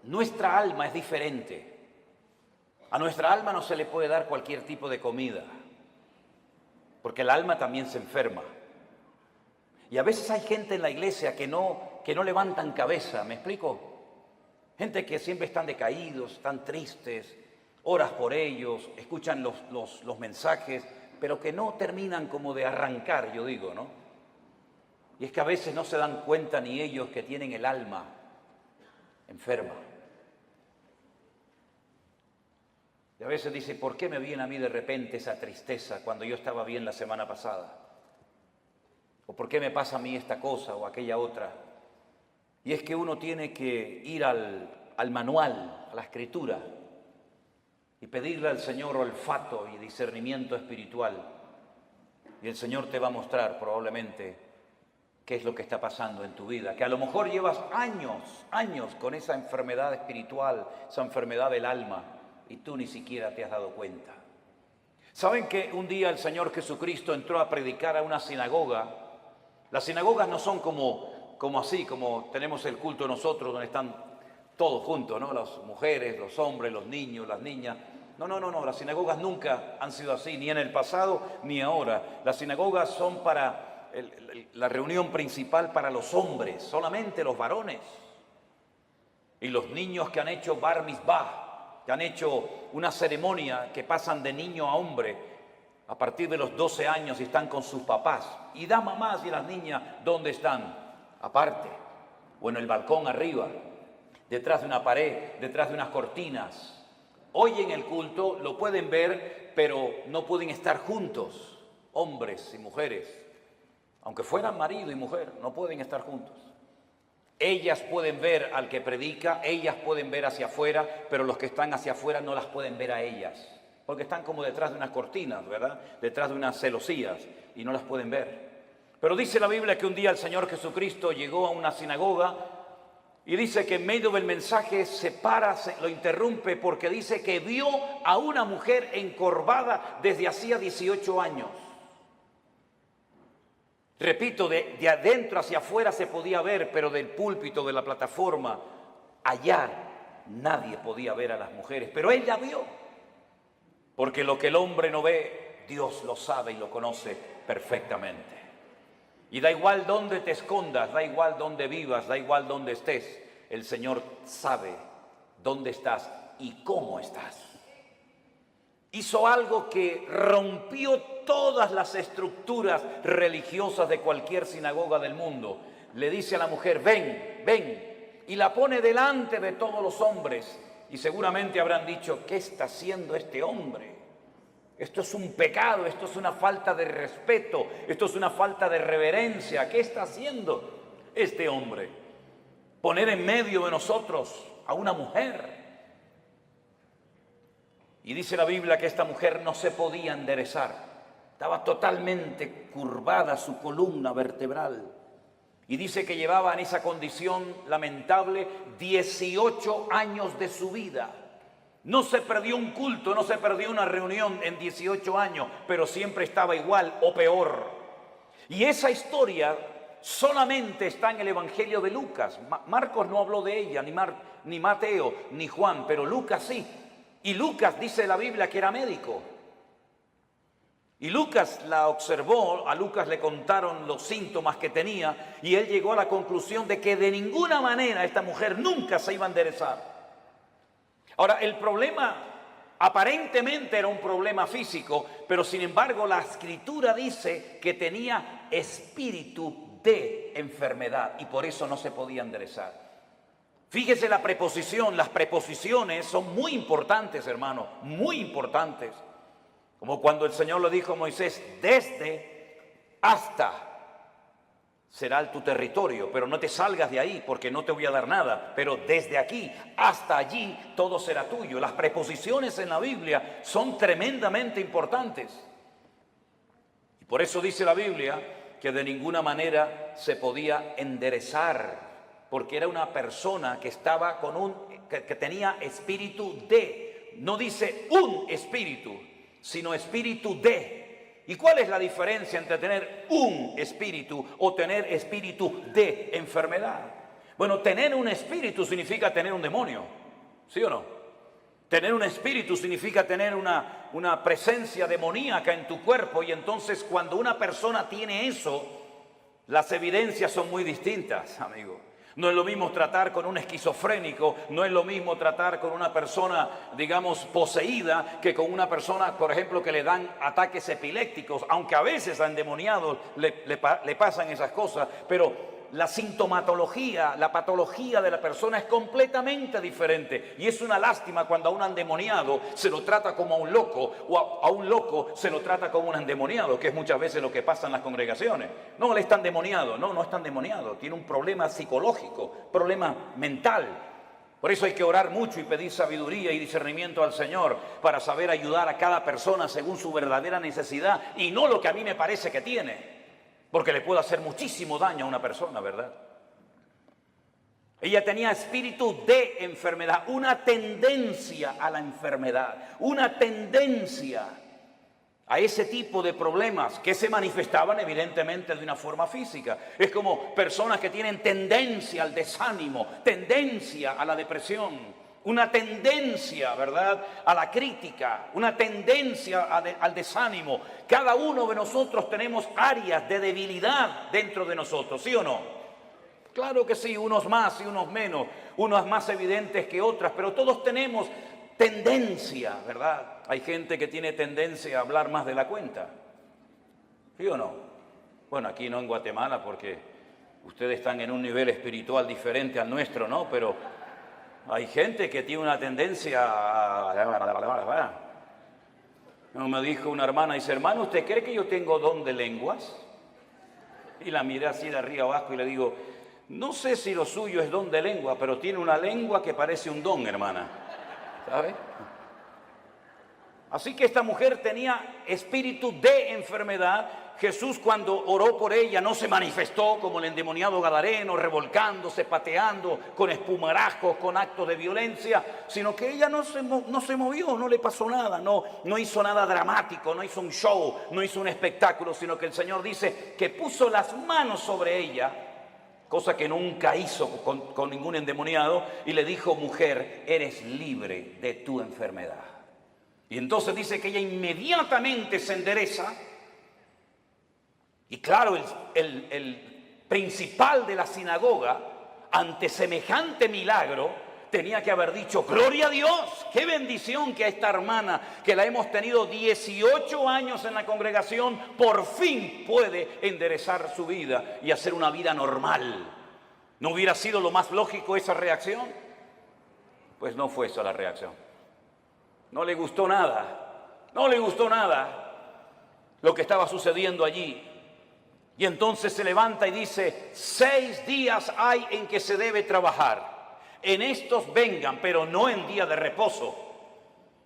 nuestra alma es diferente. A nuestra alma no se le puede dar cualquier tipo de comida, porque el alma también se enferma. Y a veces hay gente en la iglesia que no levantan cabeza, ¿me explico? Gente que siempre están decaídos, están tristes, oras por ellos, escuchan los mensajes, pero que no terminan como de arrancar, yo digo, ¿no? Y es que a veces no se dan cuenta ni ellos que tienen el alma enferma. Y a veces dice, ¿por qué me viene a mí de repente esa tristeza cuando yo estaba bien la semana pasada? ¿O por qué me pasa a mí esta cosa o aquella otra? Y es que uno tiene que ir al manual, a la escritura, y pedirle al Señor olfato y discernimiento espiritual. Y el Señor te va a mostrar probablemente qué es lo que está pasando en tu vida. Que a lo mejor llevas años con esa enfermedad espiritual, esa enfermedad del alma, y tú ni siquiera te has dado cuenta. ¿Saben que un día el Señor Jesucristo entró a predicar a una sinagoga? Las sinagogas no son como así, como tenemos el culto nosotros, donde están todos juntos, ¿no? Las mujeres, los hombres, los niños, las niñas. No, las sinagogas nunca han sido así, ni en el pasado ni ahora. Las sinagogas son para la reunión principal para los hombres, solamente los varones. Y los niños que han hecho bar mitzvah, que han hecho una ceremonia que pasan de niño a hombre, a partir de los 12 años y están con sus papás. Y las mamás y las niñas, ¿dónde están? Aparte, o en el balcón arriba, detrás de una pared, detrás de unas cortinas. Hoy en el culto lo pueden ver, pero no pueden estar juntos, hombres y mujeres. Aunque fueran marido y mujer, no pueden estar juntos. Ellas pueden ver al que predica, ellas pueden ver hacia afuera, pero los que están hacia afuera no las pueden ver a ellas. Porque están como detrás de unas cortinas, ¿verdad? Detrás de unas celosías y no las pueden ver. Pero dice la Biblia que un día el Señor Jesucristo llegó a una sinagoga y dice que en medio del mensaje se para, lo interrumpe porque dice que vio a una mujer encorvada desde hacía 18 años. Repito, de adentro hacia afuera se podía ver, pero del púlpito, de la plataforma, allá nadie podía ver a las mujeres. Pero él la vio, porque lo que el hombre no ve, Dios lo sabe y lo conoce perfectamente. Y da igual dónde te escondas, da igual dónde vivas, da igual dónde estés, el Señor sabe dónde estás y cómo estás. Hizo algo que rompió todas las estructuras religiosas de cualquier sinagoga del mundo. Le dice a la mujer, ven, y la pone delante de todos los hombres. Y seguramente habrán dicho, ¿qué está haciendo este hombre? Esto es un pecado, esto es una falta de respeto, esto es una falta de reverencia. ¿Qué está haciendo este hombre? Poner en medio de nosotros a una mujer. Y dice la Biblia que esta mujer no se podía enderezar. Estaba totalmente curvada su columna vertebral. Y dice que llevaba en esa condición lamentable 18 años de su vida. No se perdió un culto, no se perdió una reunión en 18 años, pero siempre estaba igual o peor. Y esa historia solamente está en el Evangelio de Lucas. Marcos no habló de ella, ni Mateo, ni Juan, pero Lucas sí. Y Lucas dice la Biblia que era médico. Y Lucas la observó, a Lucas le contaron los síntomas que tenía y él llegó a la conclusión de que de ninguna manera esta mujer nunca se iba a enderezar. Ahora, el problema aparentemente era un problema físico, pero sin embargo la Escritura dice que tenía espíritu de enfermedad y por eso no se podía enderezar. Fíjese la preposición, las preposiciones son muy importantes, hermano, muy importantes. Como cuando el Señor le dijo a Moisés, desde hasta será tu territorio, pero no te salgas de ahí porque no te voy a dar nada. Pero desde aquí hasta allí todo será tuyo. Las preposiciones en la Biblia son tremendamente importantes. Y por eso dice la Biblia que de ninguna manera se podía enderezar, porque era una persona que estaba que tenía espíritu de, no dice un espíritu, sino espíritu de. ¿Y cuál es la diferencia entre tener un espíritu o tener espíritu de enfermedad? Bueno, tener un espíritu significa tener un demonio, ¿sí o no? Tener un espíritu significa tener una presencia demoníaca en tu cuerpo, y entonces cuando una persona tiene eso, las evidencias son muy distintas, amigo. No es lo mismo tratar con un esquizofrénico, no es lo mismo tratar con una persona, digamos, poseída, que con una persona, por ejemplo, que le dan ataques epilépticos, aunque a veces a endemoniados le pasan esas cosas, pero la sintomatología, la patología de la persona es completamente diferente. Y es una lástima cuando a un endemoniado se lo trata como a un loco, o a un loco se lo trata como un endemoniado, que es muchas veces lo que pasa en las congregaciones. No, él está endemoniado. No, no está endemoniado. Tiene un problema psicológico, problema mental. Por eso hay que orar mucho y pedir sabiduría y discernimiento al Señor para saber ayudar a cada persona según su verdadera necesidad y no lo que a mí me parece que tiene. Porque le puede hacer muchísimo daño a una persona, ¿verdad? Ella tenía espíritu de enfermedad, una tendencia a la enfermedad, una tendencia a ese tipo de problemas que se manifestaban evidentemente de una forma física. Es como personas que tienen tendencia al desánimo, tendencia a la depresión, una tendencia, ¿verdad?, a la crítica, una tendencia al desánimo. Cada uno de nosotros tenemos áreas de debilidad dentro de nosotros, ¿sí o no? Claro que sí, unos más y unos menos, unas más evidentes que otras, pero todos tenemos tendencia, ¿verdad? Hay gente que tiene tendencia a hablar más de la cuenta, ¿sí o no? Bueno, aquí no en Guatemala porque ustedes están en un nivel espiritual diferente al nuestro, ¿no? Pero hay gente que tiene una tendencia a... Me dijo una hermana, dice, hermano, ¿usted cree que yo tengo don de lenguas? Y la miré así de arriba abajo y le digo, no sé si lo suyo es don de lengua, pero tiene una lengua que parece un don, hermana. ¿Sabe? Así que esta mujer tenía espíritu de enfermedad. Jesús, cuando oró por ella, no se manifestó como el endemoniado gadareno, revolcándose, pateando, con espumarajos, con actos de violencia, sino que ella no se movió, no le pasó nada, no hizo nada dramático, no hizo un show, no hizo un espectáculo, sino que el Señor dice que puso las manos sobre ella, cosa que nunca hizo con ningún endemoniado, y le dijo, mujer, eres libre de tu enfermedad. Y entonces dice que ella inmediatamente se endereza. Y claro, el principal de la sinagoga, ante semejante milagro, tenía que haber dicho, gloria a Dios, qué bendición que a esta hermana, que la hemos tenido 18 años en la congregación, por fin puede enderezar su vida y hacer una vida normal. ¿No hubiera sido lo más lógico esa reacción? Pues no fue esa la reacción. No le gustó nada, no le gustó nada lo que estaba sucediendo allí. Y entonces se levanta y dice, 6 días hay en que se debe trabajar. En estos vengan, pero no en día de reposo.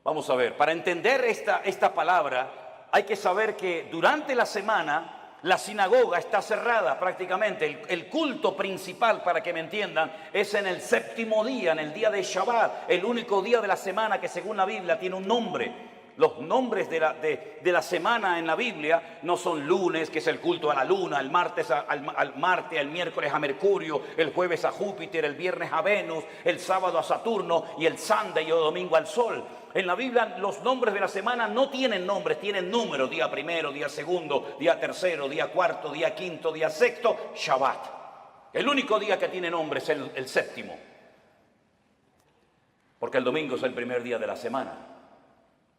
Vamos a ver, para entender esta palabra, hay que saber que durante la semana la sinagoga está cerrada prácticamente. El culto principal, para que me entiendan, es en el 7º día, en el día de Shabbat, el único día de la semana que según la Biblia tiene un nombre. Los nombres de la semana en la Biblia no son lunes, que es el culto a la luna, el martes al Marte, el miércoles a Mercurio, el jueves a Júpiter, el viernes a Venus, el sábado a Saturno y el Sunday o domingo al Sol. En la Biblia los nombres de la semana no tienen nombres, tienen números, día primero, día segundo, día tercero, día cuarto, día quinto, día sexto, Shabbat. El único día que tiene nombre es el 7º, porque el domingo es el primer día de la semana.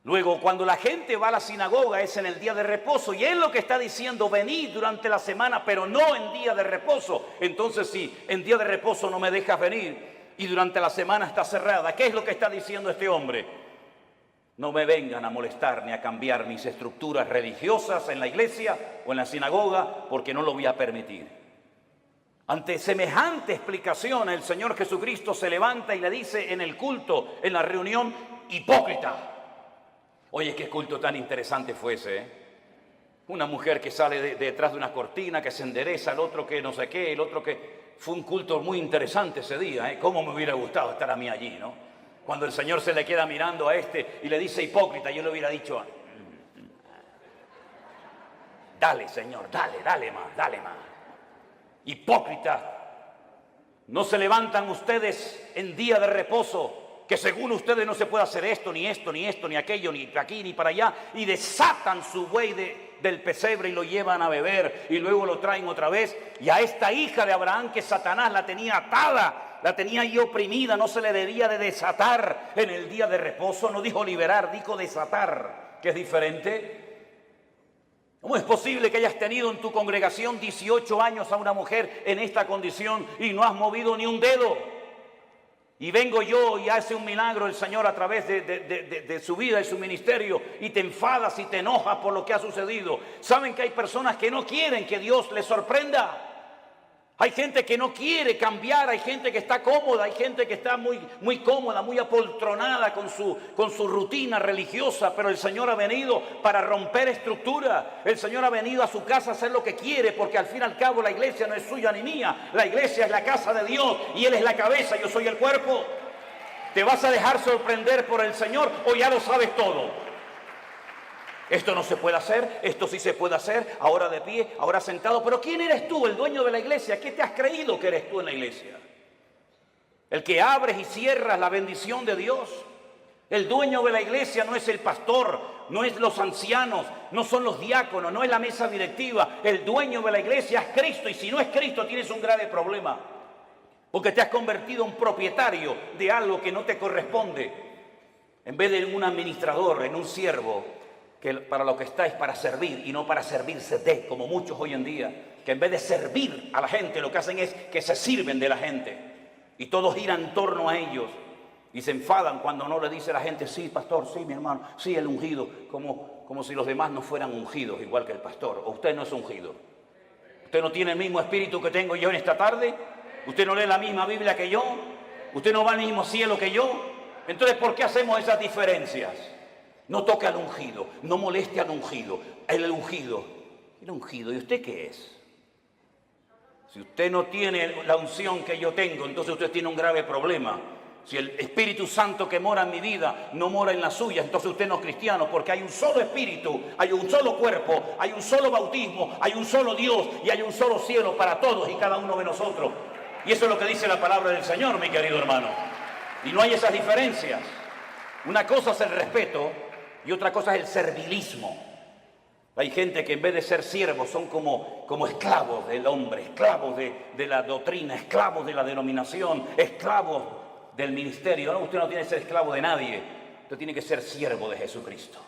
Luego, cuando la gente va a la sinagoga es en el día de reposo, y él lo que está diciendo, venid durante la semana, pero no en día de reposo. Entonces, si en día de reposo no me dejas venir y durante la semana está cerrada, ¿qué es lo que está diciendo este hombre? No me vengan a molestar ni a cambiar mis estructuras religiosas en la iglesia o en la sinagoga, porque no lo voy a permitir. Ante semejante explicación, el Señor Jesucristo se levanta y le dice en el culto, en la reunión, hipócrita. Oye, qué culto tan interesante fue ese, ¿eh? Una mujer que sale detrás de una cortina, que se endereza, el otro que no sé qué, el otro que... Fue un culto muy interesante ese día, ¿eh? Cómo me hubiera gustado estar a mí allí, ¿no? Cuando el Señor se le queda mirando a este y le dice hipócrita, yo le hubiera dicho, dale, Señor, dale más. Hipócrita. No se levantan ustedes en día de reposo, que según ustedes no se puede hacer esto, ni esto, ni esto, ni aquello, ni aquí, ni para allá, y desatan su buey del pesebre y lo llevan a beber y luego lo traen otra vez. Y a esta hija de Abraham que Satanás la tenía atada, la tenía ahí oprimida, no se le debía de desatar en el día de reposo. No dijo liberar, dijo desatar, que es diferente. ¿Cómo es posible que hayas tenido en tu congregación 18 años a una mujer en esta condición y no has movido ni un dedo? Y vengo yo y hace un milagro el Señor a través de su vida y su ministerio, y te enfadas y te enojas por lo que ha sucedido. ¿Saben que hay personas que no quieren que Dios les sorprenda? Hay gente que no quiere cambiar, hay gente que está cómoda, hay gente que está muy cómoda, muy apoltronada con su rutina religiosa, pero el Señor ha venido para romper estructura. El Señor ha venido a su casa a hacer lo que quiere, porque al fin y al cabo la iglesia no es suya ni mía. La iglesia es la casa de Dios y Él es la cabeza, yo soy el cuerpo. ¿Te vas a dejar sorprender por el Señor o ya lo sabes todo? Esto no se puede hacer, esto sí se puede hacer, ahora de pie, ahora sentado. Pero ¿quién eres tú, el dueño de la iglesia? ¿Qué te has creído que eres tú en la iglesia? El que abres y cierras la bendición de Dios. El dueño de la iglesia no es el pastor, no es los ancianos, no son los diáconos, no es la mesa directiva. El dueño de la iglesia es Cristo, y si no es Cristo tienes un grave problema, porque te has convertido en propietario de algo que no te corresponde. En vez de un administrador, en un siervo, que para lo que está es para servir y no para servirse de, como muchos hoy en día, que en vez de servir a la gente lo que hacen es que se sirven de la gente y todos giran en torno a ellos y se enfadan cuando no le dice a la gente: sí, pastor, sí, mi hermano, sí, el ungido, como si los demás no fueran ungidos igual que el pastor. ¿O usted no es ungido? ¿Usted no tiene el mismo espíritu que tengo yo en esta tarde? ¿Usted no lee la misma Biblia que yo? ¿Usted no va al mismo cielo que yo? Entonces, ¿por qué hacemos esas diferencias? No toque al ungido, no moleste al ungido. El ungido, ¿y usted qué es? Si usted no tiene la unción que yo tengo, entonces usted tiene un grave problema. Si el Espíritu Santo que mora en mi vida no mora en la suya, entonces usted no es cristiano, porque hay un solo Espíritu, hay un solo cuerpo, hay un solo bautismo, hay un solo Dios y hay un solo cielo para todos y cada uno de nosotros. Y eso es lo que dice la palabra del Señor, mi querido hermano. Y no hay esas diferencias. Una cosa es el respeto y otra cosa es el servilismo. Hay gente que en vez de ser siervos son como esclavos del hombre, esclavos de la doctrina, esclavos de la denominación, esclavos del ministerio. No, usted no tiene que ser esclavo de nadie, usted tiene que ser siervo de Jesucristo.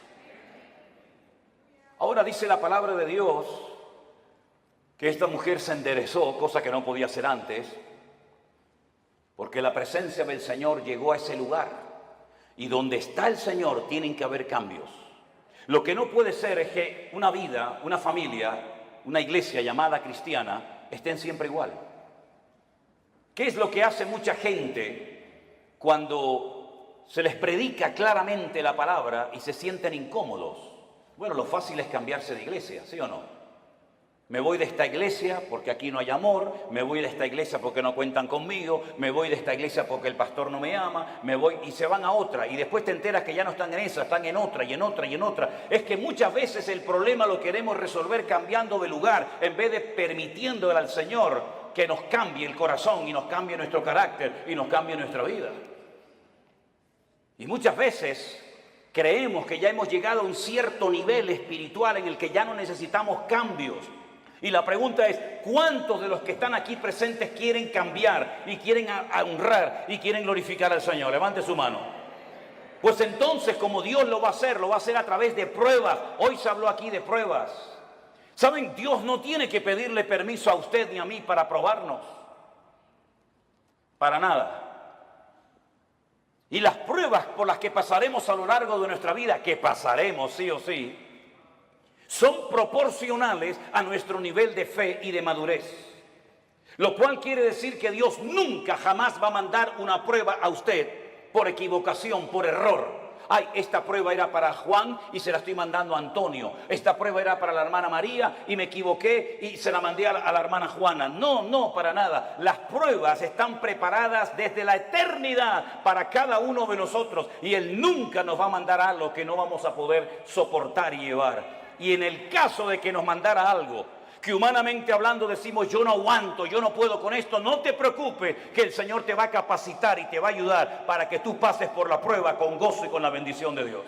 Ahora dice la palabra de Dios que esta mujer se enderezó, cosa que no podía hacer antes, porque la presencia del Señor llegó a ese lugar. Y donde está el Señor tienen que haber cambios. Lo que no puede ser es que una vida, una familia, una iglesia llamada cristiana estén siempre igual. ¿Qué es lo que hace mucha gente cuando se les predica claramente la palabra y se sienten incómodos? Bueno, lo fácil es cambiarse de iglesia, ¿sí o no? Me voy de esta iglesia porque aquí no hay amor, me voy de esta iglesia porque no cuentan conmigo, me voy de esta iglesia porque el pastor no me ama, me voy y se van a otra y después te enteras que ya no están en esa, están en otra y en otra y en otra. Es que muchas veces el problema lo queremos resolver cambiando de lugar en vez de permitiéndole al Señor que nos cambie el corazón y nos cambie nuestro carácter y nos cambie nuestra vida. Y muchas veces creemos que ya hemos llegado a un cierto nivel espiritual en el que ya no necesitamos cambios. Y la pregunta es, ¿cuántos de los que están aquí presentes quieren cambiar y quieren honrar y quieren glorificar al Señor? Levante su mano. Pues entonces, como Dios lo va a hacer a través de pruebas. Hoy se habló aquí de pruebas. ¿Saben? Dios no tiene que pedirle permiso a usted ni a mí para probarnos. Para nada. Y las pruebas por las que pasaremos a lo largo de nuestra vida, que pasaremos sí o sí, son proporcionales a nuestro nivel de fe y de madurez. Lo cual quiere decir que Dios nunca jamás va a mandar una prueba a usted por equivocación, por error. Ay, esta prueba era para Juan y se la estoy mandando a Antonio. Esta prueba era para la hermana María y me equivoqué y se la mandé a la hermana Juana. No, para nada. Las pruebas están preparadas desde la eternidad para cada uno de nosotros. Y Él nunca nos va a mandar algo que no vamos a poder soportar y llevar. Y en el caso de que nos mandara algo, que humanamente hablando decimos, yo no aguanto, yo no puedo con esto. No te preocupes, que el Señor te va a capacitar y te va a ayudar para que tú pases por la prueba con gozo y con la bendición de Dios.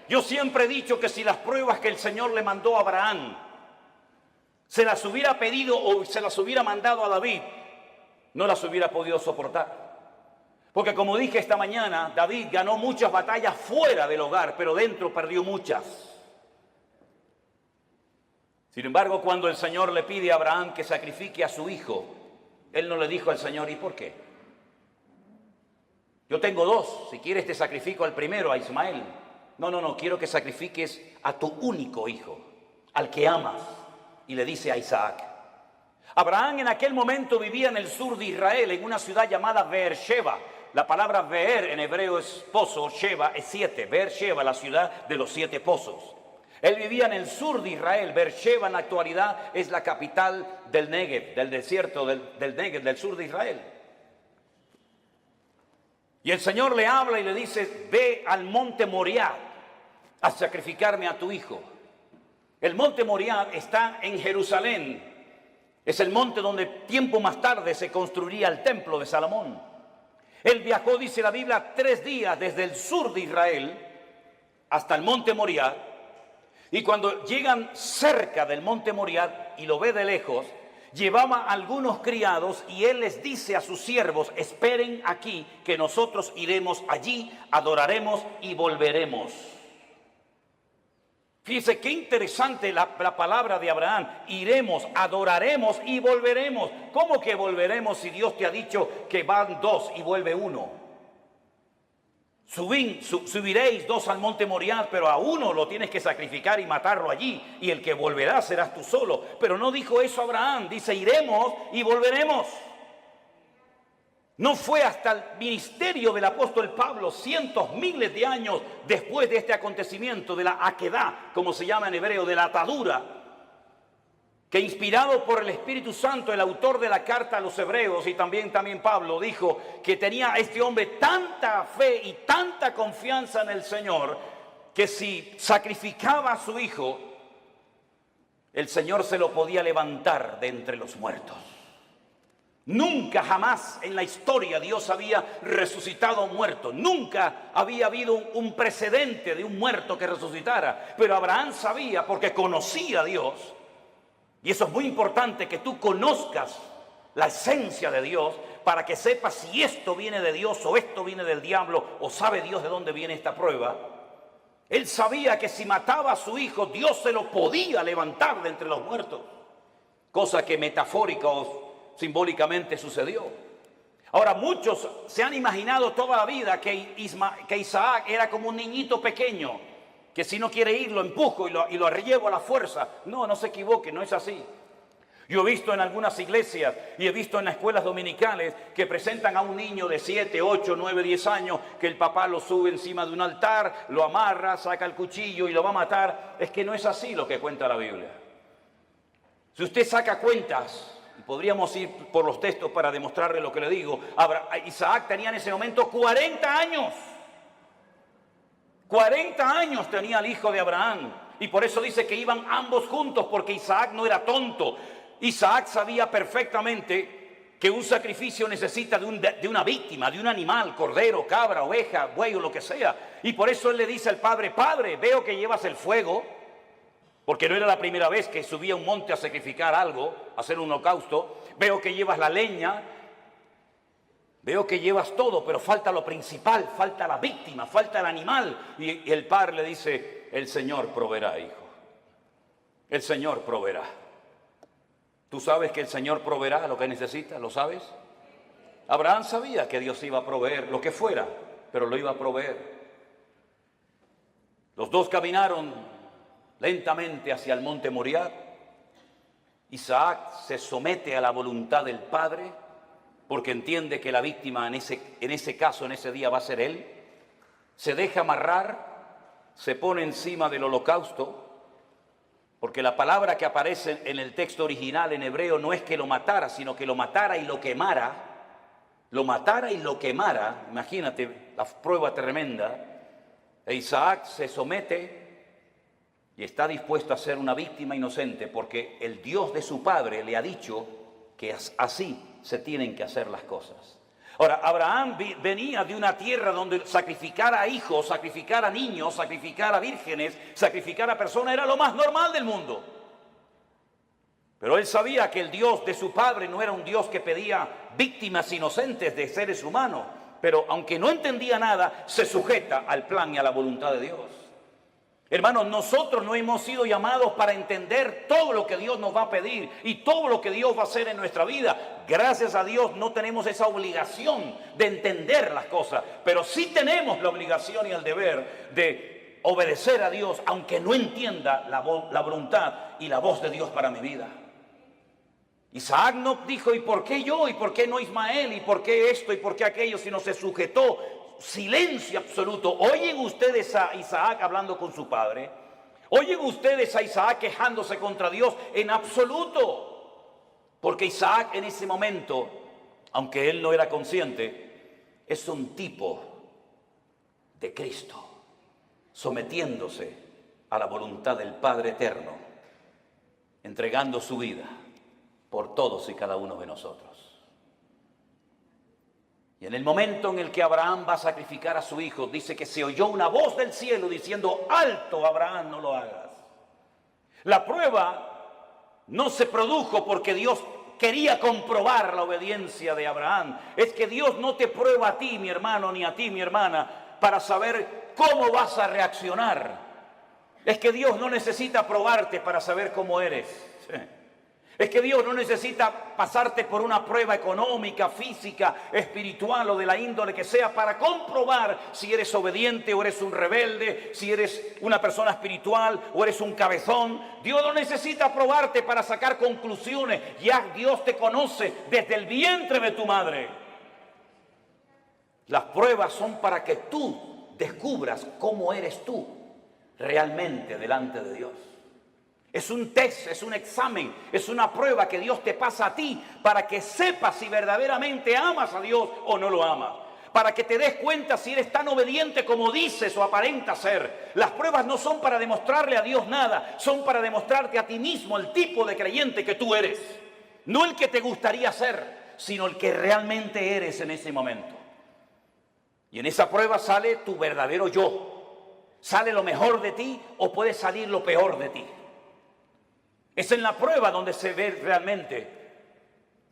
Yo siempre he dicho que si las pruebas que el Señor le mandó a Abraham se las hubiera pedido o se las hubiera mandado a David, no las hubiera podido soportar. Porque como dije esta mañana, David ganó muchas batallas fuera del hogar, pero dentro perdió muchas. Sin embargo, cuando el Señor le pide a Abraham que sacrifique a su hijo, él no le dijo al Señor, ¿y por qué? Yo tengo dos, si quieres te sacrifico al primero, a Ismael. No, quiero que sacrifiques a tu único hijo, al que amas. Y le dice a Isaac. Abraham en aquel momento vivía en el sur de Israel, en una ciudad llamada Beersheba. La palabra Beer en hebreo es pozo, Sheba es 7. Beersheba, la ciudad de los 7 pozos. Él vivía en el sur de Israel. Beersheba en la actualidad es la capital del Negev, del desierto del Negev, del sur de Israel. Y el Señor le habla y le dice, ve al monte Moriah a sacrificarme a tu hijo. El monte Moriah está en Jerusalén. Es el monte donde tiempo más tarde se construiría el templo de Salomón. Él viajó, dice la Biblia, 3 días desde el sur de Israel hasta el monte Moriah. Y cuando llegan cerca del monte Moriah y lo ve de lejos, llevaba a algunos criados y él les dice a sus siervos, esperen aquí que nosotros iremos allí, adoraremos y volveremos. Fíjese qué interesante la palabra de Abraham. Iremos, adoraremos y volveremos. ¿Cómo que volveremos si Dios te ha dicho que van 2 y vuelve 1? Subiréis 2 al monte Moriah, pero a uno lo tienes que sacrificar y matarlo allí. Y el que volverá serás tú solo. Pero no dijo eso Abraham. Dice, iremos y volveremos. No fue hasta el ministerio del apóstol Pablo, cientos, miles de años después de este acontecimiento, de la aquedá, como se llama en hebreo, de la atadura, que inspirado por el Espíritu Santo, el autor de la carta a los hebreos y también Pablo, dijo que tenía este hombre tanta fe y tanta confianza en el Señor, que si sacrificaba a su hijo, el Señor se lo podía levantar de entre los muertos. Nunca jamás en la historia Dios había resucitado a un muerto. Nunca había habido un precedente de un muerto que resucitara. Pero Abraham sabía, porque conocía a Dios. Y eso es muy importante, que tú conozcas la esencia de Dios para que sepas si esto viene de Dios o esto viene del diablo o sabe Dios de dónde viene esta prueba. Él sabía que si mataba a su hijo, Dios se lo podía levantar de entre los muertos. Cosa que metafórica o simbólicamente sucedió. Ahora, muchos se han imaginado toda la vida que Isaac era como un niñito pequeño, que si no quiere ir lo empujo y lo llevo a la fuerza. No se equivoque, no es así. Yo he visto en algunas iglesias y he visto en las escuelas dominicales que presentan a un niño de 7, 8, 9, 10 años, que el papá lo sube encima de un altar, lo amarra, saca el cuchillo y lo va a matar. Es que no es así lo que cuenta la Biblia. Si usted saca cuentas, podríamos ir por los textos para demostrarle lo que le digo. Isaac tenía en ese momento 40 años. 40 años tenía el hijo de Abraham. Y por eso dice que iban ambos juntos, porque Isaac no era tonto. Isaac sabía perfectamente que un sacrificio necesita de una víctima, de un animal, cordero, cabra, oveja, buey o lo que sea. Y por eso él le dice al padre, padre, veo que llevas el fuego. Porque no era la primera vez que subía a un monte a sacrificar algo, a hacer un holocausto. Veo que llevas la leña, veo que llevas todo, pero falta lo principal, falta la víctima, falta el animal. Y el padre le dice, el Señor proveerá, hijo. El Señor proveerá. ¿Tú sabes que el Señor proveerá lo que necesitas? ¿Lo sabes? Abraham sabía que Dios iba a proveer lo que fuera, pero lo iba a proveer. Los dos caminaron lentamente hacia el monte Moriah. Isaac se somete a la voluntad del padre porque entiende que la víctima en ese caso, en ese día, va a ser él. Se deja amarrar, se pone encima del holocausto, porque la palabra que aparece en el texto original en hebreo no es que lo matara, sino que lo matara y lo quemara. Lo matara y lo quemara. Imagínate la prueba tremenda. E Isaac se somete. y está dispuesto a ser una víctima inocente porque el Dios de su padre le ha dicho que así se tienen que hacer las cosas. Ahora, Abraham venía de una tierra donde sacrificar a hijos, sacrificar a niños, sacrificar a vírgenes, sacrificar a personas era lo más normal del mundo. Pero él sabía que el Dios de su padre no era un Dios que pedía víctimas inocentes de seres humanos, pero aunque no entendía nada, se sujeta al plan y a la voluntad de Dios. Hermanos, nosotros no hemos sido llamados para entender todo lo que Dios nos va a pedir y todo lo que Dios va a hacer en nuestra vida. Gracias a Dios no tenemos esa obligación de entender las cosas, pero sí tenemos la obligación y el deber de obedecer a Dios, aunque no entienda la voluntad y la voz de Dios para mi vida. Isaac no dijo, ¿y por qué yo? ¿Y por qué no Ismael? ¿Y por qué esto? ¿Y por qué aquello? Sino se sujetó. Silencio absoluto. ¿Oyen ustedes a Isaac hablando con su padre? ¿Oyen ustedes a Isaac quejándose contra Dios? En absoluto. Porque Isaac en ese momento, aunque él no era consciente, es un tipo de Cristo, sometiéndose a la voluntad del Padre eterno, entregando su vida por todos y cada uno de nosotros. Y en el momento en el que Abraham va a sacrificar a su hijo, dice que se oyó una voz del cielo diciendo, alto Abraham, no lo hagas. La prueba no se produjo porque Dios quería comprobar la obediencia de Abraham. Es que Dios no te prueba a ti, mi hermano, ni a ti, mi hermana, para saber cómo vas a reaccionar. Es que Dios no necesita probarte para saber cómo eres. Es que Dios no necesita pasarte por una prueba económica, física, espiritual o de la índole que sea para comprobar si eres obediente o eres un rebelde, si eres una persona espiritual o eres un cabezón. Dios no necesita probarte para sacar conclusiones. Ya Dios te conoce desde el vientre de tu madre. Las pruebas son para que tú descubras cómo eres tú realmente delante de Dios. Es un test, es un examen, es una prueba que Dios te pasa a ti para que sepas si verdaderamente amas a Dios o no lo amas. Para que te des cuenta si eres tan obediente como dices o aparentas ser. Las pruebas no son para demostrarle a Dios nada, son para demostrarte a ti mismo el tipo de creyente que tú eres. No el que te gustaría ser, sino el que realmente eres en ese momento. Y en esa prueba sale tu verdadero yo. Sale lo mejor de ti o puede salir lo peor de ti. Es en la prueba donde se ve realmente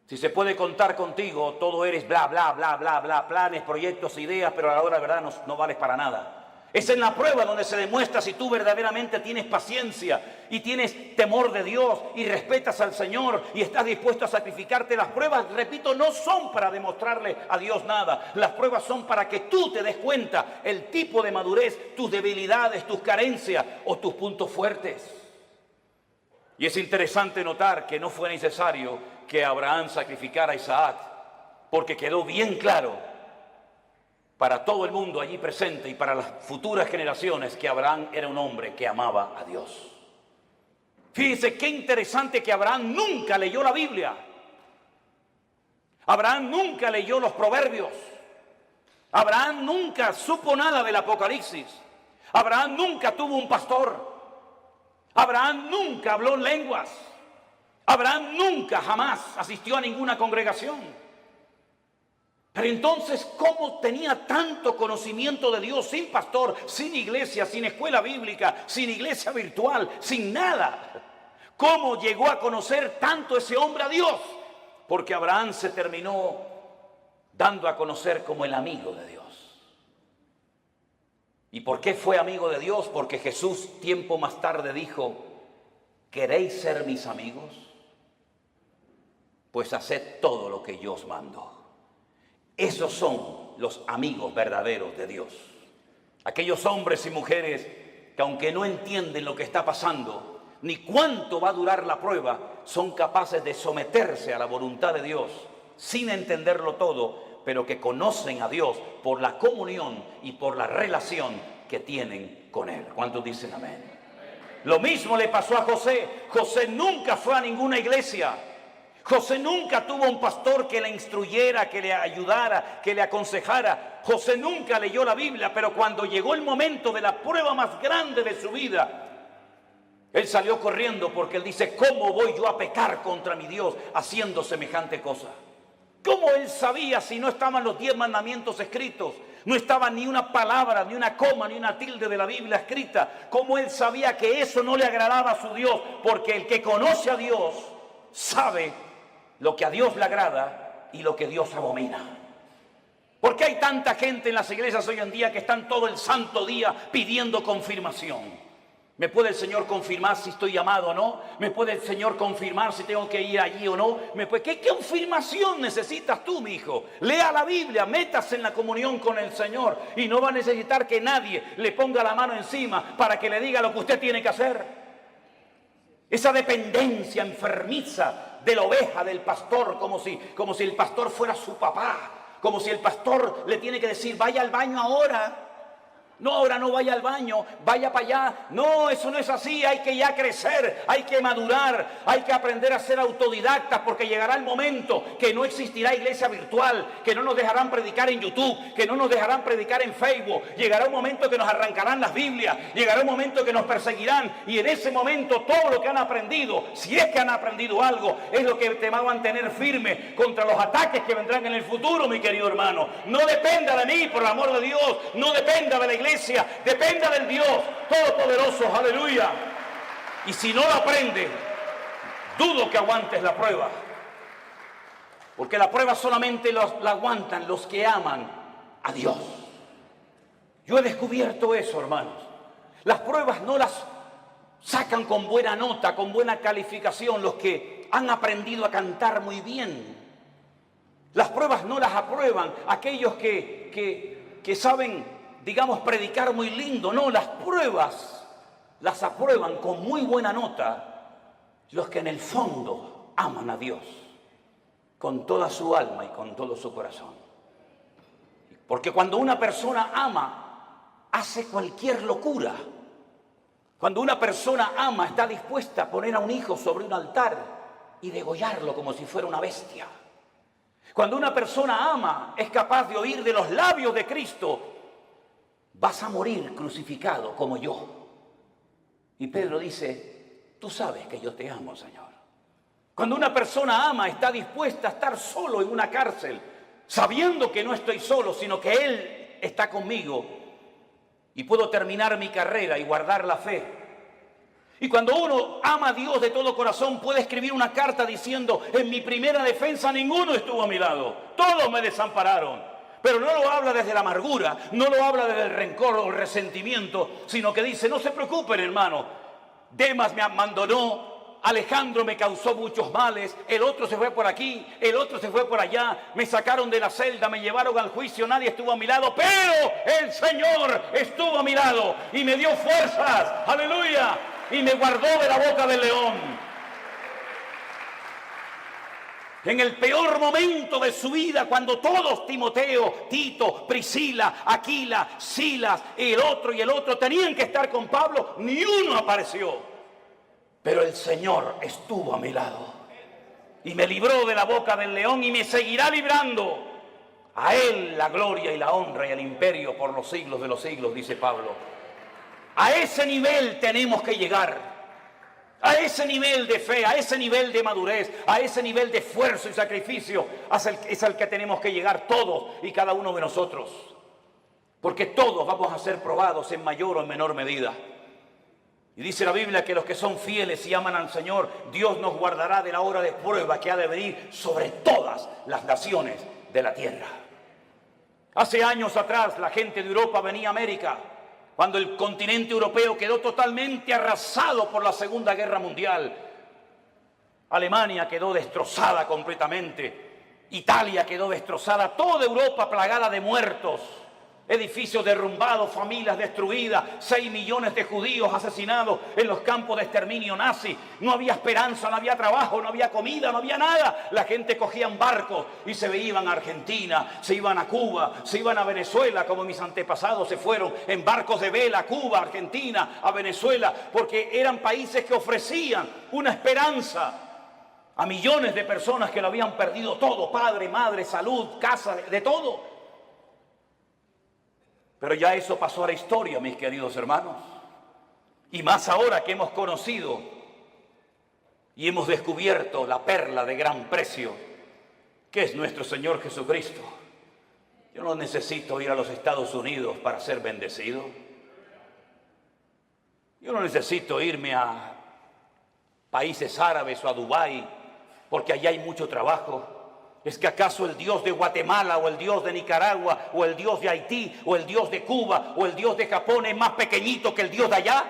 si se puede contar contigo. Todo eres bla, bla, bla, bla, bla, planes, proyectos, ideas, pero a la hora de verdad no vales para nada. Es en la prueba donde se demuestra si tú verdaderamente tienes paciencia y tienes temor de Dios y respetas al Señor y estás dispuesto a sacrificarte. Las pruebas, repito, no son para demostrarle a Dios nada. Las pruebas son para que tú te des cuenta el tipo de madurez, tus debilidades, tus carencias o tus puntos fuertes. Y es interesante notar que no fue necesario que Abraham sacrificara a Isaac, porque quedó bien claro para todo el mundo allí presente y para las futuras generaciones que Abraham era un hombre que amaba a Dios. Fíjense qué interesante que Abraham nunca leyó la Biblia. Abraham nunca leyó los Proverbios. Abraham nunca supo nada del Apocalipsis. Abraham nunca tuvo un pastor. Abraham nunca habló en lenguas. Abraham nunca, jamás asistió a ninguna congregación. Pero entonces, ¿cómo tenía tanto conocimiento de Dios sin pastor, sin iglesia, sin escuela bíblica, sin iglesia virtual, sin nada? ¿Cómo llegó a conocer tanto ese hombre a Dios? Porque Abraham se terminó dando a conocer como el amigo de Dios. ¿Y por qué fue amigo de Dios? Porque Jesús tiempo más tarde dijo, ¿queréis ser mis amigos? Pues haced todo lo que yo os mando. Esos son los amigos verdaderos de Dios. Aquellos hombres y mujeres que aunque no entienden lo que está pasando, ni cuánto va a durar la prueba, son capaces de someterse a la voluntad de Dios sin entenderlo todo, pero que conocen a Dios por la comunión y por la relación que tienen con Él. ¿Cuántos dicen amén? Lo mismo le pasó a José. José nunca fue a ninguna iglesia. José nunca tuvo un pastor que le instruyera, que le ayudara, que le aconsejara. José nunca leyó la Biblia, pero cuando llegó el momento de la prueba más grande de su vida, Él salió corriendo porque él dice, ¿cómo voy yo a pecar contra mi Dios haciendo semejante cosa? ¿Cómo él sabía si no estaban los 10 mandamientos escritos? No estaba ni una palabra, ni una coma, ni una tilde de la Biblia escrita. ¿Cómo él sabía que eso no le agradaba a su Dios? Porque el que conoce a Dios sabe lo que a Dios le agrada y lo que Dios abomina. ¿Por qué hay tanta gente en las iglesias hoy en día que están todo el santo día pidiendo confirmación? ¿Me puede el Señor confirmar si estoy llamado o no? ¿Me puede el Señor confirmar si tengo que ir allí o no? ¿Qué confirmación necesitas tú, mi hijo? Lea la Biblia, métase en la comunión con el Señor y no va a necesitar que nadie le ponga la mano encima para que le diga lo que usted tiene que hacer. Esa dependencia enfermiza de la oveja, del pastor, como si el pastor fuera su papá, como si el pastor le tiene que decir, vaya al baño ahora. No, ahora no vaya al baño, vaya para allá. No, eso no es así, hay que ya crecer, hay que madurar, hay que aprender a ser autodidactas, porque llegará el momento que no existirá iglesia virtual, que no nos dejarán predicar en YouTube, que no nos dejarán predicar en Facebook. Llegará un momento que nos arrancarán las Biblias, llegará un momento que nos perseguirán, y en ese momento todo lo que han aprendido, si es que han aprendido algo, es lo que te va a mantener firme contra los ataques que vendrán en el futuro, mi querido hermano. No dependa de mí, por el amor de Dios, no dependa de la iglesia. Dependa del Dios Todopoderoso, aleluya. Y si no lo aprende, dudo que aguantes la prueba, porque la prueba solamente la aguantan los que aman a Dios. Yo he descubierto eso, hermanos. Las pruebas no las sacan con buena nota, con buena calificación los que han aprendido a cantar muy bien. Las pruebas no las aprueban aquellos que saben, digamos, predicar muy lindo. No, las pruebas las aprueban con muy buena nota los que en el fondo aman a Dios con toda su alma y con todo su corazón. Porque cuando una persona ama, hace cualquier locura. Cuando una persona ama, está dispuesta a poner a un hijo sobre un altar y degollarlo como si fuera una bestia. Cuando una persona ama, es capaz de oír de los labios de Cristo, vas a morir crucificado como yo. Y Pedro dice, tú sabes que yo te amo, Señor. Cuando una persona ama, está dispuesta a estar solo en una cárcel, sabiendo que no estoy solo, sino que Él está conmigo y puedo terminar mi carrera y guardar la fe. Y cuando uno ama a Dios de todo corazón, puede escribir una carta diciendo, en mi primera defensa ninguno estuvo a mi lado, todos me desampararon. Pero no lo habla desde la amargura, no lo habla desde el rencor o el resentimiento, sino que dice, no se preocupen, hermano, Demas me abandonó, Alejandro me causó muchos males, el otro se fue por aquí, el otro se fue por allá, me sacaron de la celda, me llevaron al juicio, nadie estuvo a mi lado, pero el Señor estuvo a mi lado y me dio fuerzas, aleluya, y me guardó de la boca del león. En el peor momento de su vida, cuando todos, Timoteo, Tito, Priscila, Aquila, Silas, el otro tenían que estar con Pablo, ni uno apareció. Pero el Señor estuvo a mi lado y me libró de la boca del león y me seguirá librando. A Él la gloria y la honra y el imperio por los siglos de los siglos, dice Pablo. A ese nivel tenemos que llegar. A ese nivel de fe, a ese nivel de madurez, a ese nivel de esfuerzo y sacrificio es al que tenemos que llegar todos y cada uno de nosotros. Porque todos vamos a ser probados en mayor o en menor medida. Y dice la Biblia que los que son fieles y aman al Señor, Dios nos guardará de la hora de prueba que ha de venir sobre todas las naciones de la tierra. Hace años atrás la gente de Europa venía a América, cuando el continente europeo quedó totalmente arrasado por la Segunda Guerra Mundial. Alemania quedó destrozada completamente. Italia quedó destrozada. Toda Europa plagada de muertos. Edificios derrumbados, familias destruidas, 6 millones de judíos asesinados en los campos de exterminio nazi. No había esperanza, no había trabajo, no había comida, no había nada. La gente cogía barcos y se iban a Argentina, se iban a Cuba, se iban a Venezuela, como mis antepasados se fueron en barcos de vela a Cuba, Argentina, a Venezuela, porque eran países que ofrecían una esperanza a millones de personas que lo habían perdido todo, padre, madre, salud, casa, de todo. Pero ya eso pasó a la historia, mis queridos hermanos. Y más ahora que hemos conocido y hemos descubierto la perla de gran precio, que es nuestro Señor Jesucristo. Yo no necesito ir a los Estados Unidos para ser bendecido. Yo no necesito irme a países árabes o a Dubái, porque allá hay mucho trabajo. ¿Es que acaso el Dios de Guatemala o el Dios de Nicaragua o el Dios de Haití o el Dios de Cuba o el Dios de Japón es más pequeñito que el Dios de allá?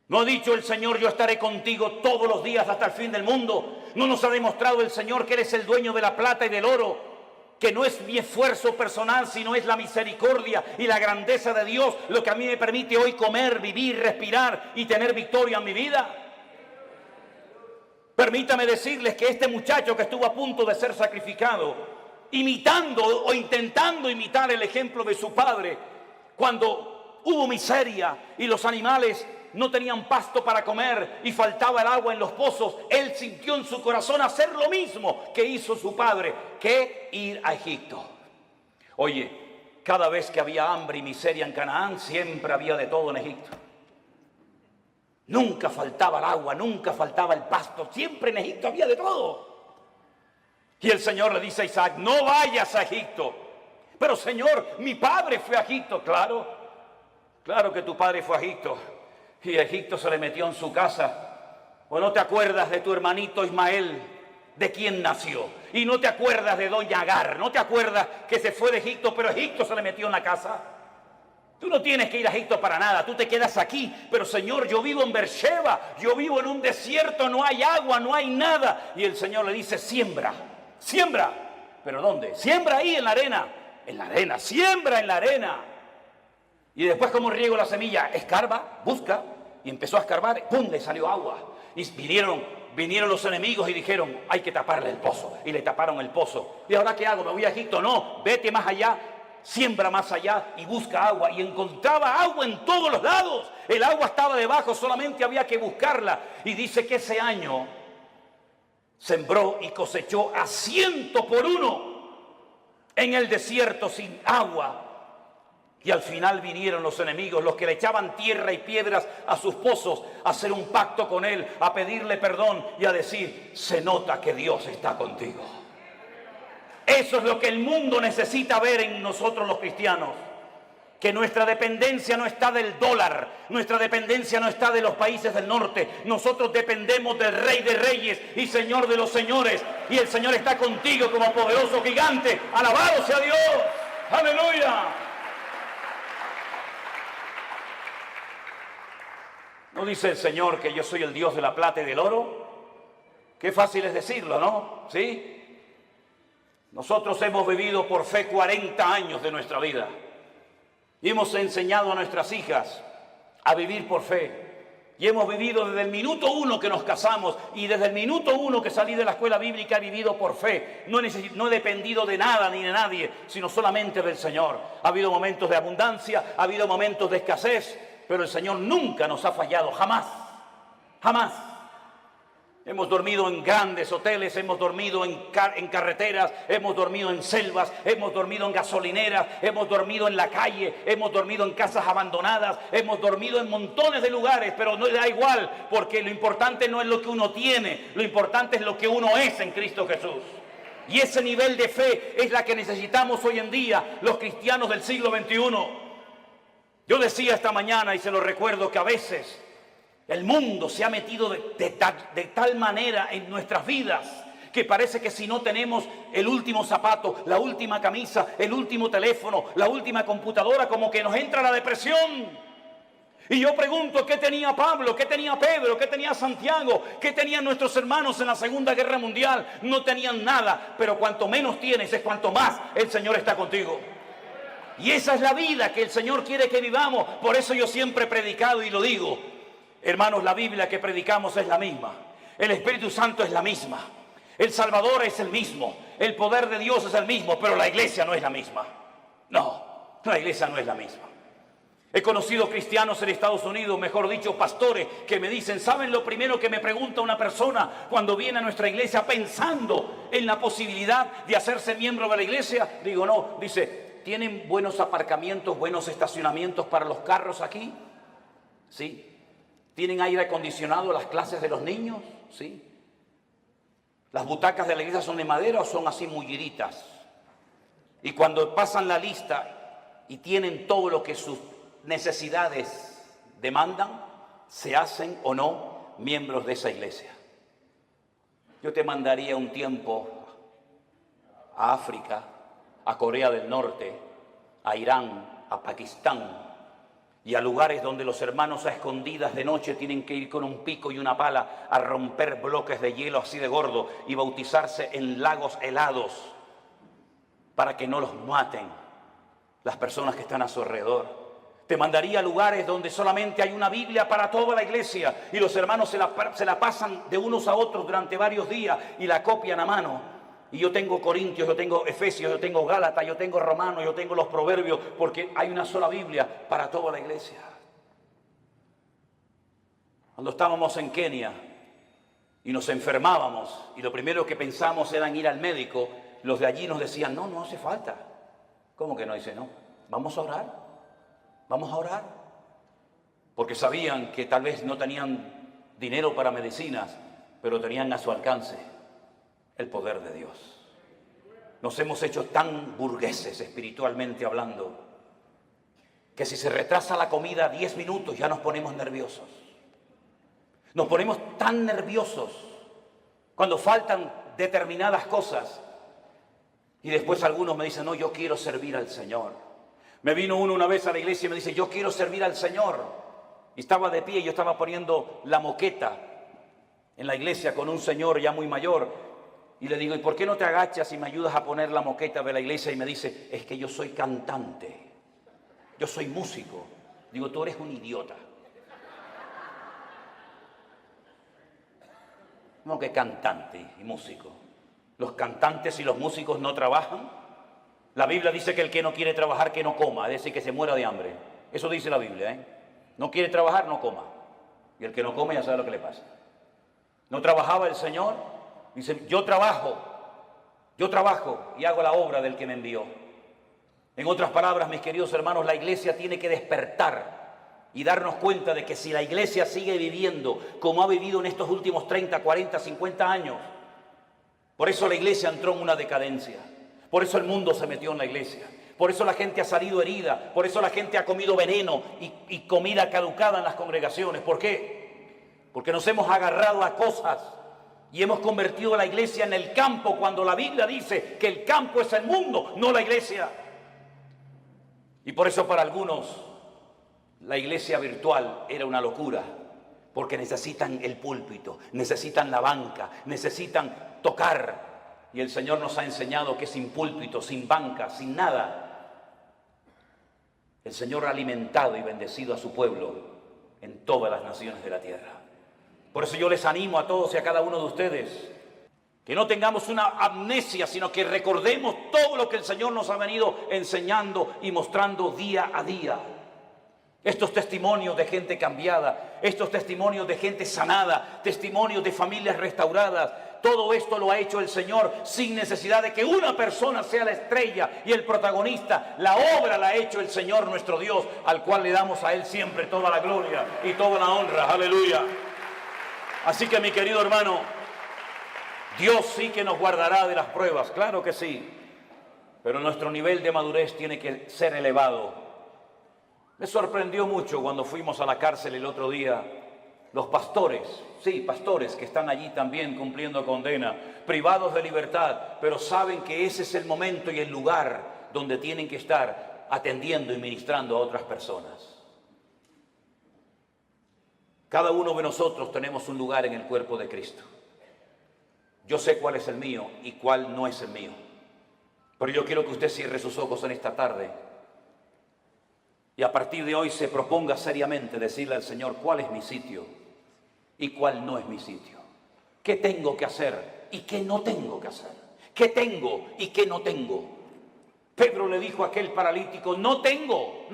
¿No ha dicho el Señor, yo estaré contigo todos los días hasta el fin del mundo? ¿No nos ha demostrado el Señor que eres el dueño de la plata y del oro? Que no es mi esfuerzo personal, sino es la misericordia y la grandeza de Dios lo que a mí me permite hoy comer, vivir, respirar y tener victoria en mi vida. Permítame decirles que este muchacho que estuvo a punto de ser sacrificado, imitando o intentando imitar el ejemplo de su padre, cuando hubo miseria y los animales no tenían pasto para comer y faltaba el agua en los pozos, él sintió en su corazón hacer lo mismo que hizo su padre, que ir a Egipto. Oye, cada vez que había hambre y miseria en Canaán, siempre había de todo en Egipto. Nunca faltaba el agua, nunca faltaba el pasto, siempre en Egipto había de todo. Y el Señor le dice a Isaac, no vayas a Egipto. Pero Señor, mi padre fue a Egipto. Claro que tu padre fue a Egipto. Y Egipto se le metió en su casa. ¿O no te acuerdas de tu hermanito Ismael, de quién nació? Y no te acuerdas de doña Agar, no te acuerdas que se fue de Egipto, pero Egipto se le metió en la casa. Tú no tienes que ir a Egipto para nada, tú te quedas aquí. Pero Señor, yo vivo en Beersheba, yo vivo en un desierto, no hay agua, no hay nada. Y el Señor le dice, siembra. ¿Pero dónde? Siembra ahí en la arena, siembra en la arena. Y después, ¿cómo riego la semilla? Escarba, busca. Y empezó a escarbar, ¡pum!, le salió agua. Y vinieron los enemigos y dijeron, hay que taparle el pozo. Y le taparon el pozo. ¿Y ahora qué hago? ¿Me voy a Egipto? No, vete más allá. Siembra más allá y busca agua. Y encontraba agua en todos los lados. El agua estaba debajo, solamente había que buscarla. Y dice que ese año sembró y cosechó a 100 por 1 en el desierto sin agua. Y al final vinieron los enemigos, los que le echaban tierra y piedras a sus pozos, a hacer un pacto con él, a pedirle perdón y a decir, se nota que Dios está contigo. Eso es lo que el mundo necesita ver en nosotros los cristianos. Que nuestra dependencia no está del dólar, nuestra dependencia no está de los países del norte. Nosotros dependemos del Rey de Reyes y Señor de los Señores. Y el Señor está contigo como poderoso gigante. ¡Alabado sea Dios! ¡Aleluya! ¿No dice el Señor que yo soy el Dios de la plata y del oro? Qué fácil es decirlo, ¿no? ¿Sí? Nosotros hemos vivido por fe 40 años de nuestra vida. Y hemos enseñado a nuestras hijas a vivir por fe. Y hemos vivido desde el minuto 1 que nos casamos y desde el minuto 1 que salí de la escuela bíblica he vivido por fe. No he dependido de nada ni de nadie, sino solamente del Señor. Ha habido momentos de abundancia, ha habido momentos de escasez, pero el Señor nunca nos ha fallado, jamás, jamás. Hemos dormido en grandes hoteles, hemos dormido en carreteras, hemos dormido en selvas, hemos dormido en gasolineras, hemos dormido en la calle, hemos dormido en casas abandonadas, hemos dormido en montones de lugares, pero no da igual, porque lo importante no es lo que uno tiene, lo importante es lo que uno es en Cristo Jesús. Y ese nivel de fe es la que necesitamos hoy en día, los cristianos del siglo XXI. Yo decía esta mañana, y se lo recuerdo, que a veces el mundo se ha metido de tal manera en nuestras vidas que parece que si no tenemos el último zapato, la última camisa, el último teléfono, la última computadora, como que nos entra la depresión. Y yo pregunto, ¿qué tenía Pablo? ¿Qué tenía Pedro? ¿Qué tenía Santiago? ¿Qué tenían nuestros hermanos en la Segunda Guerra Mundial? No tenían nada, pero cuanto menos tienes es cuanto más el Señor está contigo. Y esa es la vida que el Señor quiere que vivamos. Por eso yo siempre he predicado y lo digo. Hermanos, la Biblia que predicamos es la misma. El Espíritu Santo es la misma. El Salvador es el mismo. El poder de Dios es el mismo, pero la iglesia no es la misma. No, la iglesia no es la misma. He conocido cristianos en Estados Unidos, mejor dicho, pastores, que me dicen, ¿saben lo primero que me pregunta una persona cuando viene a nuestra iglesia pensando en la posibilidad de hacerse miembro de la iglesia? Digo, no, dice, ¿tienen buenos aparcamientos, buenos estacionamientos para los carros aquí? ¿Sí? ¿Tienen aire acondicionado las clases de los niños? ¿Sí? ¿Las butacas de la iglesia son de madera o son así mulliritas? Y cuando pasan la lista y tienen todo lo que sus necesidades demandan, ¿se hacen o no miembros de esa iglesia? Yo te mandaría un tiempo a África, a Corea del Norte, a Irán, a Pakistán y a lugares donde los hermanos a escondidas de noche tienen que ir con un pico y una pala a romper bloques de hielo así de gordo y bautizarse en lagos helados para que no los maten las personas que están a su alrededor. Te mandaría a lugares donde solamente hay una Biblia para toda la iglesia y los hermanos se la pasan de unos a otros durante varios días y la copian a mano. Y yo tengo Corintios, yo tengo Efesios, yo tengo Gálatas, yo tengo Romanos, yo tengo los Proverbios, porque hay una sola Biblia para toda la iglesia. Cuando estábamos en Kenia y nos enfermábamos y lo primero que pensamos era en ir al médico, los de allí nos decían, no hace falta. ¿Cómo que no? Dice, no, vamos a orar. Vamos a orar, porque sabían que tal vez no tenían dinero para medicinas, pero tenían a su alcance el poder de Dios. Nos hemos hecho tan burgueses espiritualmente hablando, que si se retrasa la comida 10 minutos ya nos ponemos nerviosos. Nos ponemos tan nerviosos cuando faltan determinadas cosas y después algunos me dicen, no, yo quiero servir al Señor. Me vino uno una vez a la iglesia y me dice, yo quiero servir al Señor. Y estaba de pie, yo estaba poniendo la moqueta en la iglesia con un señor ya muy mayor. Y le digo, ¿y por qué no te agachas y me ayudas a poner la moqueta de la iglesia? Y me dice, es que yo soy cantante, yo soy músico. Digo, tú eres un idiota. No, que cantante y músico. Los cantantes y los músicos no trabajan. La Biblia dice que el que no quiere trabajar, que no coma, es decir, que se muera de hambre. Eso dice la Biblia, ¿eh? No quiere trabajar, no coma. Y el que no come ya sabe lo que le pasa. No trabajaba el Señor. Dice, yo trabajo y hago la obra del que me envió. En otras palabras, mis queridos hermanos, la iglesia tiene que despertar y darnos cuenta de que si la iglesia sigue viviendo como ha vivido en estos últimos 30, 40, 50 años, por eso la iglesia entró en una decadencia. Por eso el mundo se metió en la iglesia. Por eso la gente ha salido herida. Por eso la gente ha comido veneno y comida caducada en las congregaciones. ¿Por qué? Porque nos hemos agarrado a cosas y hemos convertido la iglesia en el campo cuando la Biblia dice que el campo es el mundo, no la iglesia. Y por eso para algunos la iglesia virtual era una locura. Porque necesitan el púlpito, necesitan la banca, necesitan tocar. Y el Señor nos ha enseñado que sin púlpito, sin banca, sin nada, el Señor ha alimentado y bendecido a su pueblo en todas las naciones de la tierra. Por eso yo les animo a todos y a cada uno de ustedes que no tengamos una amnesia, sino que recordemos todo lo que el Señor nos ha venido enseñando y mostrando día a día. Estos testimonios de gente cambiada, estos testimonios de gente sanada, testimonios de familias restauradas, todo esto lo ha hecho el Señor sin necesidad de que una persona sea la estrella y el protagonista. La obra la ha hecho el Señor nuestro Dios, al cual le damos a Él siempre toda la gloria y toda la honra. Aleluya. Así que mi querido hermano, Dios sí que nos guardará de las pruebas, claro que sí. Pero nuestro nivel de madurez tiene que ser elevado. Me sorprendió mucho cuando fuimos a la cárcel el otro día. Los pastores, sí, pastores que están allí también cumpliendo condena, privados de libertad, pero saben que ese es el momento y el lugar donde tienen que estar atendiendo y ministrando a otras personas. Cada uno de nosotros tenemos un lugar en el cuerpo de Cristo. Yo sé cuál es el mío y cuál no es el mío. Pero yo quiero que usted cierre sus ojos en esta tarde y a partir de hoy se proponga seriamente decirle al Señor cuál es mi sitio y cuál no es mi sitio. ¿Qué tengo que hacer y qué no tengo que hacer? ¿Qué tengo y qué no tengo? Pedro le dijo a aquel paralítico, no tengo.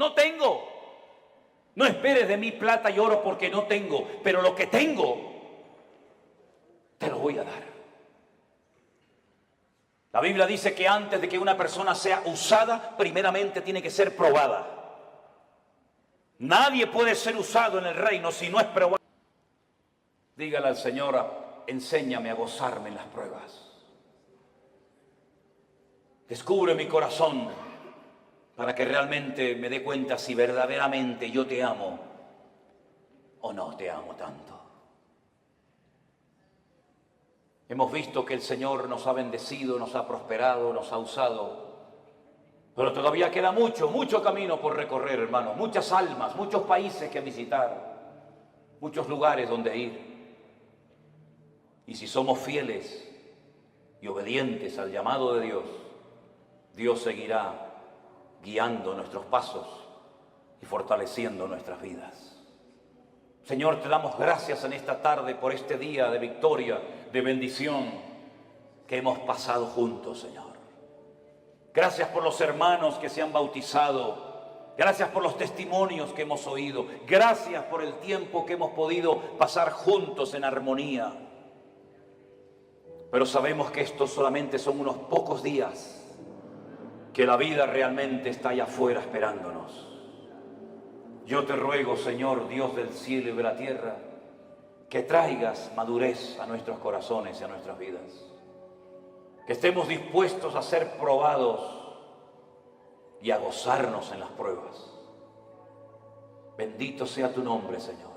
No esperes de mí plata y oro porque no tengo, pero lo que tengo te lo voy a dar. La Biblia dice que antes de que una persona sea usada, primeramente tiene que ser probada. Nadie puede ser usado en el reino si no es probado. Dígale al Señor, enséñame a gozarme en las pruebas. Descubre mi corazón para que realmente me dé cuenta si verdaderamente yo te amo o no te amo tanto. Hemos visto que el Señor nos ha bendecido, nos ha prosperado, nos ha usado. Pero todavía queda mucho camino por recorrer, hermanos. Muchas almas, muchos países que visitar, muchos lugares donde ir. Y si somos fieles y obedientes al llamado de Dios, Dios seguirá guiando nuestros pasos y fortaleciendo nuestras vidas. Señor, te damos gracias en esta tarde por este día de victoria, de bendición que hemos pasado juntos, Señor. Gracias por los hermanos que se han bautizado. Gracias por los testimonios que hemos oído. Gracias por el tiempo que hemos podido pasar juntos en armonía. Pero sabemos que estos solamente son unos pocos días, que la vida realmente está allá afuera esperándonos. Yo te ruego, Señor, Dios del cielo y de la tierra, que traigas madurez a nuestros corazones y a nuestras vidas. Que estemos dispuestos a ser probados y a gozarnos en las pruebas. Bendito sea tu nombre, Señor.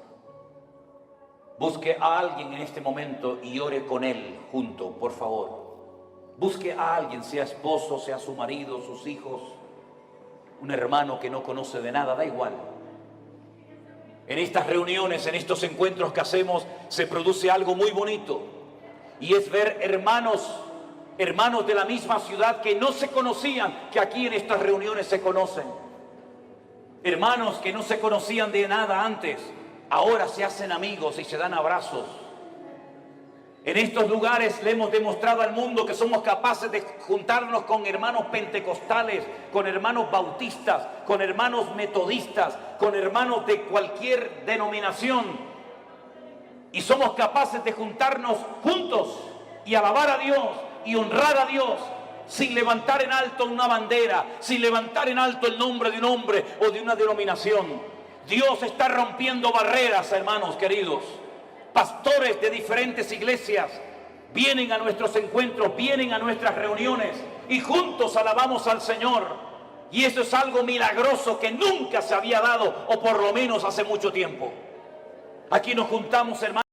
Busque a alguien en este momento y ore con él junto, por favor. Busque a alguien, sea esposo, sea su marido, sus hijos, un hermano que no conoce de nada, da igual. En estas reuniones, en estos encuentros que hacemos, se produce algo muy bonito. Y es ver hermanos de la misma ciudad que no se conocían, que aquí en estas reuniones se conocen. Hermanos que no se conocían de nada antes, ahora se hacen amigos y se dan abrazos. En estos lugares le hemos demostrado al mundo que somos capaces de juntarnos con hermanos pentecostales, con hermanos bautistas, con hermanos metodistas, con hermanos de cualquier denominación. Y somos capaces de juntarnos juntos y alabar a Dios y honrar a Dios sin levantar en alto una bandera, sin levantar en alto el nombre de un hombre o de una denominación. Dios está rompiendo barreras, hermanos queridos. Pastores de diferentes iglesias vienen a nuestros encuentros, vienen a nuestras reuniones y juntos alabamos al Señor. Y eso es algo milagroso que nunca se había dado, o por lo menos hace mucho tiempo. Aquí nos juntamos, hermanos.